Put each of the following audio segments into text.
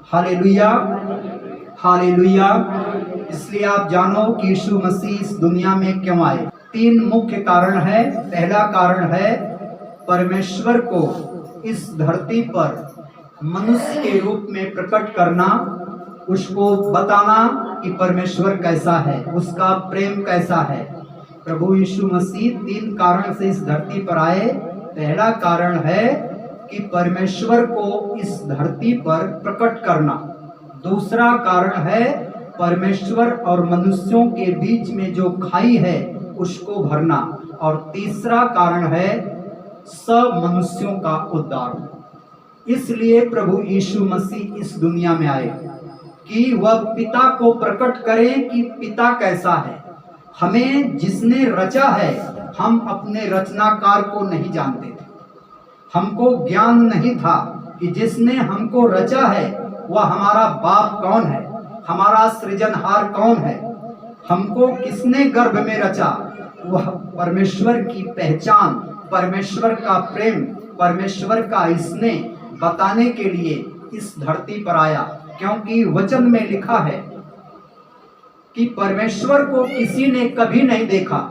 Hallelujah, hallelujah. इसलिए आप जानो कि यीशु मसीह इस दुनिया में क्यों आए। 3 मुख्य कारण है। पहला कारण है परमेश्वर को इस धरती पर मनुष्य के रूप में प्रकट करना, उसको बताना कि परमेश्वर कैसा है, उसका प्रेम कैसा है। प्रभु यीशु मसीह 3 कारण से इस धरती पर आए। पहला कारण है कि परमेश्वर को इस धरती पर प्रकट करना। दूसरा कारण है परमेश्वर और मनुष्यों के बीच में जो खाई है उसको भरना। और तीसरा कारण है सब मनुष्यों का उद्धार। इसलिए प्रभु यीशु मसीह इस दुनिया में आए कि वह पिता को प्रकट करें कि पिता कैसा है। हमें जिसने रचा है, हम अपने रचनाकार को नहीं जानते थे। हमको ज्ञान नहीं था कि जिसने हमको रचा है वह हमारा बाप कौन है, हमारा सृजनहार कौन है। हमको किसने गर्भ में रचा, वह परमेश्वर की पहचान, परमेश्वर का प्रेम, परमेश्वर का स्नेह बताने के लिए इस धरती पर आया। क्योंकि वचन में लिखा है कि परमेश्वर को किसी ने कभी नहीं देखा,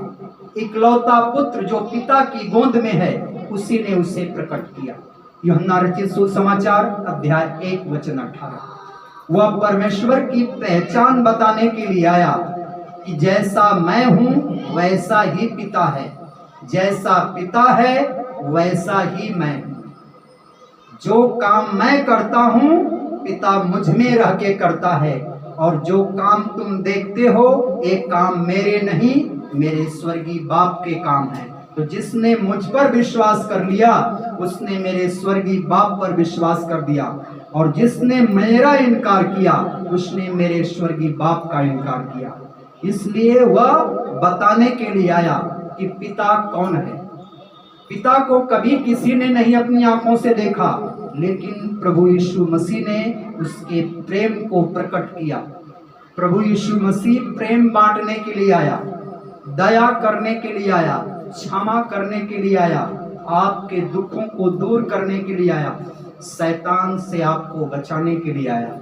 इकलौता पुत्र जो पिता की गोद में है उसी ने उसे प्रकट किया। यूहन्ना रचित सुसमाचार अध्याय 1 वचन 18। वह परमेश्वर की पहचान बताने के लिए आया कि जैसा मैं हूं वैसा ही पिता है, जैसा पिता है वैसा ही मैं हूं। जो काम मैं करता हूं पिता मुझ में रह के करता है, और जो काम तुम देखते हो एक काम मेरे नहीं, मेरे स्वर्गीय बाप के काम है। तो जिसने मुझ पर विश्वास कर लिया उसने मेरे स्वर्गीय बाप पर विश्वास कर दिया, और जिसने मेरा इनकार किया उसने मेरे स्वर्गीय बाप का इनकार किया। इसलिए वह बताने के लिए आया कि पिता कौन है। पिता को कभी किसी ने नहीं अपनी आंखों से देखा, लेकिन प्रभु यीशु मसीह ने उसके प्रेम को प्रकट किया। प्रभु यीशु मसीह प्रेम बांटने के लिए आया, दया करने के लिए आया, क्षमा करने के लिए आया, आपके दुखों को दूर करने के लिए आया, शैतान से आपको बचाने के लिए आया।